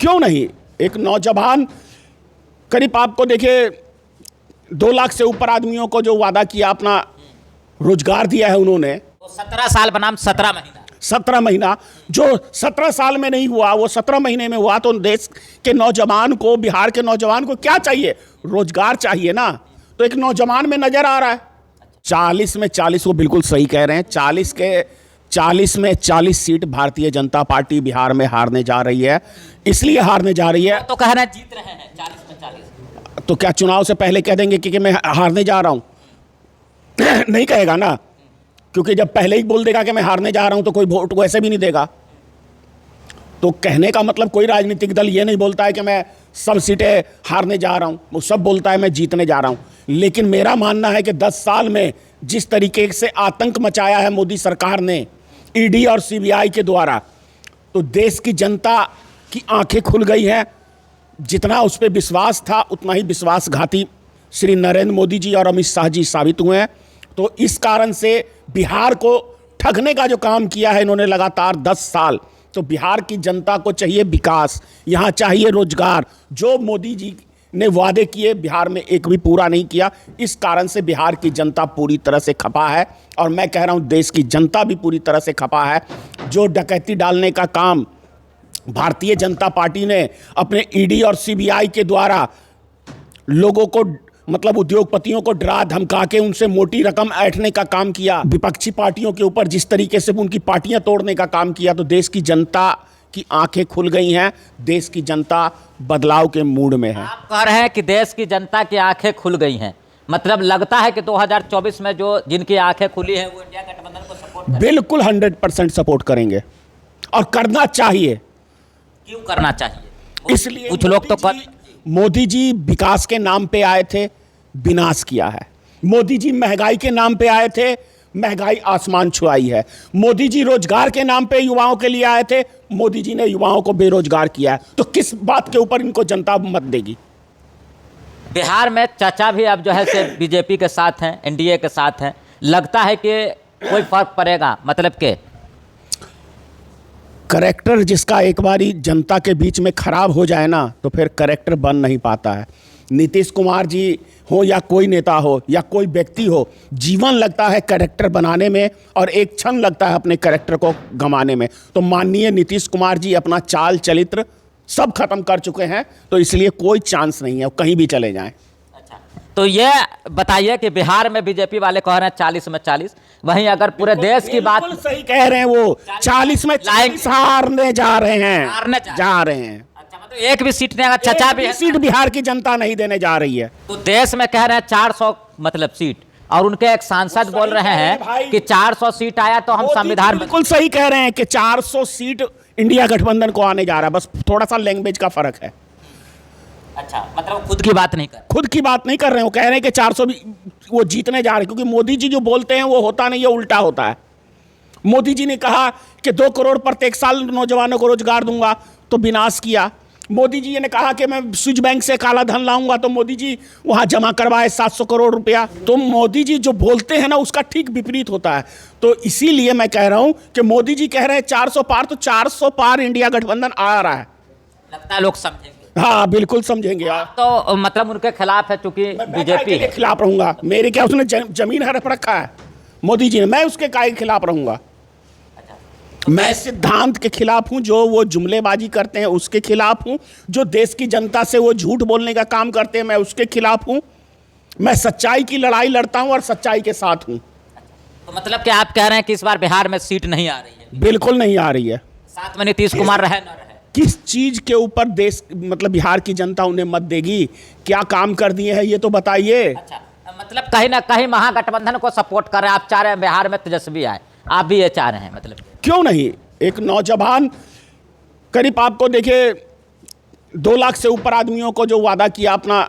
क्यों नहीं। एक नौजवान करीब आपको देखिए 2 लाख से ऊपर आदमियों को जो वादा किया, अपना रोजगार दिया है उन्होंने। 17 साल बनाम 17 महीना, 17 महीना जो 17 साल में नहीं हुआ वो 17 महीने में हुआ। तो देश के नौजवान को, बिहार के नौजवान को क्या चाहिए? रोजगार चाहिए ना। तो एक नौजवान में नजर आ रहा है। 40 में 40, वो बिल्कुल सही कह रहे हैं। 40 में 40 सीट भारतीय जनता पार्टी बिहार में हारने जा रही है। इसलिए हारने जा रही है, तो कह रहे हैं जीत रहे हैं 40 में 40। तो क्या चुनाव से पहले कह देंगे कि मैं हारने जा रहा हूं? नहीं कहेगा ना, क्योंकि जब पहले ही बोल देगा कि मैं हारने जा रहा हूं तो कोई वोट वैसे भी नहीं देगा। तो कहने का मतलब कोई राजनीतिक दल ये नहीं बोलता है कि मैं सब सीटें हारने जा रहा हूं, वो सब बोलता है मैं जीतने जा रहा हूं। लेकिन मेरा मानना है कि 10 साल में जिस तरीके से आतंक मचाया है मोदी सरकार ने ईडी और सीबीआई के द्वारा, तो देश की जनता की आंखें खुल गई हैं। जितना उस पर विश्वास था उतना ही विश्वासघाती श्री नरेंद्र मोदी जी और अमित शाह जी साबित हुए हैं। तो इस कारण से बिहार को ठगने का जो काम किया है इन्होंने लगातार 10 साल, तो बिहार की जनता को चाहिए विकास, यहाँ चाहिए रोजगार। जो मोदी जी ने वादे किए बिहार में एक भी पूरा नहीं किया। इस कारण से बिहार की जनता पूरी तरह से खपा है, और मैं कह रहा हूँ देश की जनता भी पूरी तरह से खपा है। जो डकैती डालने का काम भारतीय जनता पार्टी ने अपने ईडी और सीबीआई के द्वारा लोगों को, मतलब उद्योगपतियों को डरा धमका के उनसे मोटी रकम ऐंठने का काम किया, विपक्षी पार्टियों के ऊपर जिस तरीके से उनकी पार्टियां तोड़ने का काम किया, तो देश की जनता की आंखें खुल गई हैं। देश की जनता बदलाव के मूड में है। आप कह रहे हैं कि देश की जनता की आंखें खुल गई हैं, मतलब लगता है कि 2024 में जो जिनकी आंखें खुली हैं वो इंडिया गठबंधन को सपोर्ट करेंगे। बिल्कुल 100% सपोर्ट करेंगे, और करना चाहिए। क्यों करना चाहिए? इसलिए कुछ लोग तो मोदी जी विकास के नाम पे आए थे, विनाश किया है। मोदी जी महंगाई के नाम पे आए थे, महंगाई आसमान छुआई है। मोदी जी रोजगार के नाम पे युवाओं के लिए आए थे, मोदी जी ने युवाओं को बेरोजगार किया है। तो किस बात के ऊपर इनको जनता मत देगी? बिहार में चाचा भी अब जो है से बीजेपी के साथ हैं, एनडीए के साथ हैं। लगता है कि कोई फर्क पड़ेगा? मतलब के करेक्टर जिसका एक बारी जनता के बीच में खराब हो जाए ना, तो फिर करेक्टर बन नहीं पाता है। नीतीश कुमार जी हो या कोई नेता हो या कोई व्यक्ति हो, जीवन लगता है करेक्टर बनाने में, और एक क्षण लगता है अपने करेक्टर को गंवाने में। तो माननीय नीतीश कुमार जी अपना चाल चरित्र सब खत्म कर चुके हैं, तो इसलिए कोई चांस नहीं है, कहीं भी चले जाएं। अच्छा, तो ये बताइए कि बिहार में बीजेपी वाले कह रहे हैं 40 में 40, वहीं अगर पूरे देश की बात, सही कह रहे हैं, वो 40 में 40 हारने जा रहे हैं, जा रहे हैं। अच्छा, मतलब एक भी सीट नहीं, अगर चचा भी सीट बिहार की जनता नहीं देने जा रही है। तो देश में कह रहे हैं 400 मतलब सीट, और उनके एक सांसद बोल रहे हैं कि 400 सीट आया तो हम संविधान। बिल्कुल सही कह रहे हैं कि 400 सीट इंडिया गठबंधन को आने जा रहा है, बस थोड़ा सा लैंग्वेज का फर्क है। अच्छा, मतलब खुद की बात नहीं कर, खुद की बात नहीं कर रहे हैं, वो कह रहे हैं कि 400 भी वो जीतने जा रहे हैं, क्योंकि मोदी जी जो बोलते हैं वो होता नहीं है, उल्टा होता है। मोदी जी ने कहा कि 2 करोड़ प्रत्येक साल नौजवानों को रोजगार दूंगा, तो विनाश किया। मोदी जी ने कहा कि मैं स्विच बैंक से काला धन लाऊंगा, तो मोदी जी वहां जमा करवाए 700 करोड़ रुपया। तो मोदी जी जो बोलते हैं ना उसका ठीक विपरीत होता है। तो इसीलिए मैं कह रहा हूं कि मोदी जी कह रहे हैं 400 पार, तो 400 पार इंडिया गठबंधन आ रहा है। लगता है लोग समझेंगे। हाँ बिल्कुल समझेंगे। तो मतलब उनके खिलाफ है, चूंकि बीजेपी के खिलाफ रहूंगा। मेरे क्या उसने जमीन हड़प रखा है मोदी जी ने? मैं उसके काय के खिलाफ रहूंगा। मैं सिद्धांत के खिलाफ हूं, जो वो जुमलेबाजी करते हैं उसके खिलाफ हूं, जो देश की जनता से वो झूठ बोलने का काम करते हैं मैं उसके खिलाफ हूं। मैं सच्चाई की लड़ाई लड़ता हूं और सच्चाई के साथ हूं। तो मतलब कि आप कह रहे हैं कि इस बार बिहार में सीट नहीं आ रही है? बिल्कुल नहीं आ रही है। साथ में नीतीश कुमार रहे न रहे, किस चीज के ऊपर देश, मतलब बिहार की जनता उन्हें मत देगी? क्या काम कर दिए हैं ये तो बताइए। अच्छा, मतलब कहीं ना कहीं महागठबंधन को सपोर्ट कर रहे हैं। आप चाह रहे हैं बिहार में तेजस्वी आए, आप भी ये चाह रहे हैं? मतलब क्यों नहीं। एक नौजवान करीब आपको देखिए 2 लाख से ऊपर आदमियों को जो वादा किया, अपना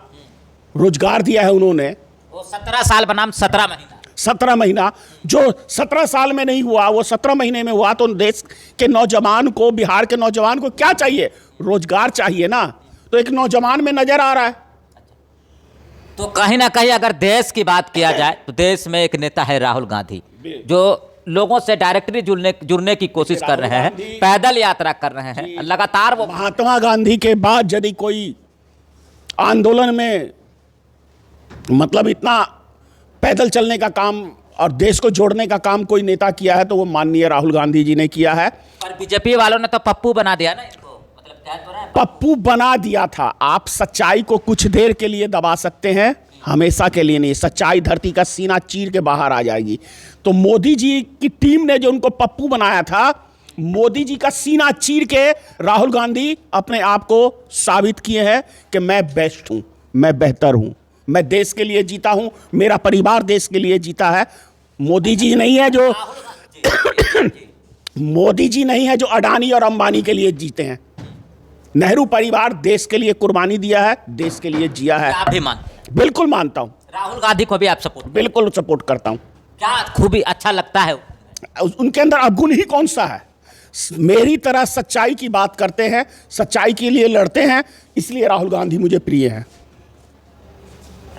रोजगार दिया है उन्होंने, वो 17 साल बनाम 17 महीना, 17 महीना जो 17 साल में नहीं हुआ वो 17 महीने में हुआ। तो देश के नौजवान को, बिहार के नौजवान को क्या चाहिए? रोजगार चाहिए ना। तो एक नौजवान में नजर आ रहा है। तो कहीं ना कहीं अगर देश की बात किया जाए तो देश में एक नेता है राहुल गांधी, जो लोगों से डायरेक्टली जुड़ने की कोशिश कर रहे हैं, पैदल यात्रा कर रहे हैं लगातार। वो महात्मा गांधी के बाद यदि कोई आंदोलन में मतलब इतना पैदल चलने का काम और देश को जोड़ने का काम कोई नेता किया है तो वो माननीय राहुल गांधी जी ने किया है। पर बीजेपी वालों ने तो पप्पू बना दिया ना इनको, मतलब कह तो रहे हैं पप्पू बना दिया था। आप सच्चाई को कुछ देर के लिए दबा सकते हैं, हमेशा के लिए नहीं। सच्चाई धरती का सीना चीर के बाहर आ जाएगी। तो मोदी जी की टीम ने जो उनको पप्पू बनाया था, मोदी जी का सीना चीर के राहुल गांधी अपने आप को साबित किए हैं कि मैं बेस्ट हूं, मैं बेहतर हूं, मैं देश के लिए जीता हूं, मेरा परिवार देश के लिए जीता है। मोदी जी नहीं है जो मोदी जी नहीं है जो अडानी और अंबानी के लिए जीते हैं। नेहरू परिवार देश के लिए कुर्बानी दिया है, देश के लिए जिया है। आप भी मानते हैं? बिल्कुल मानता हूं, राहुल गांधी को भी आप सपोर्ट, बिल्कुल सपोर्ट करता हूं। क्या खूबी अच्छा लगता है? उनके अंदर अवगुण ही कौन सा है? मेरी तरह सच्चाई की बात करते हैं, सच्चाई के लिए लड़ते हैं, इसलिए राहुल गांधी मुझे प्रिय हैं।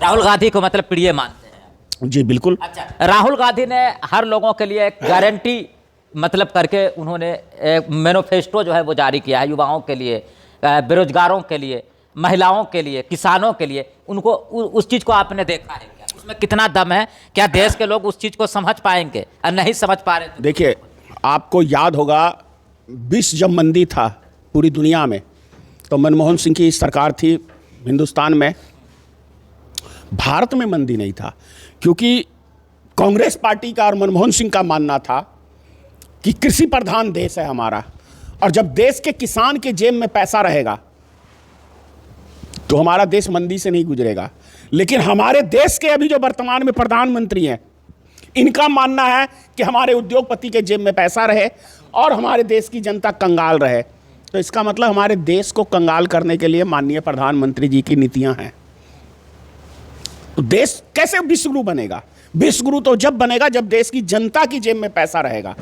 राहुल गांधी को मतलब प्रिय मानते हैं? जी बिल्कुल। अच्छा, राहुल गांधी ने हर लोगों के लिए एक गारंटी मतलब करके उन्होंने एक मैनिफेस्टो जो है वो जारी किया है, युवाओं के लिए, बेरोजगारों के लिए, महिलाओं के लिए, किसानों के लिए। उनको उस चीज़ को आपने देखा है क्या? उसमें कितना दम है? क्या देश के लोग उस चीज़ को समझ पाएंगे? और नहीं समझ पा रहे तो देखिए, आपको याद होगा विश्व जब मंदी था पूरी दुनिया में, तो मनमोहन सिंह की सरकार थी हिंदुस्तान में। भारत में मंदी नहीं था, क्योंकि कांग्रेस पार्टी का और मनमोहन सिंह का मानना था कि कृषि प्रधान देश है हमारा, और जब देश के किसान के जेब में पैसा रहेगा तो हमारा देश मंदी से नहीं गुजरेगा। लेकिन हमारे देश के अभी जो वर्तमान में प्रधानमंत्री हैं, इनका मानना है कि हमारे उद्योगपति के जेब में पैसा रहे और हमारे देश की जनता कंगाल रहे। तो इसका मतलब हमारे देश को कंगाल करने के लिए माननीय प्रधानमंत्री जी की नीतियां हैं। तो देश कैसे विश्वगुरु बनेगा? विश्वगुरु तो जब बनेगा जब देश की जनता की जेब में पैसा रहेगा।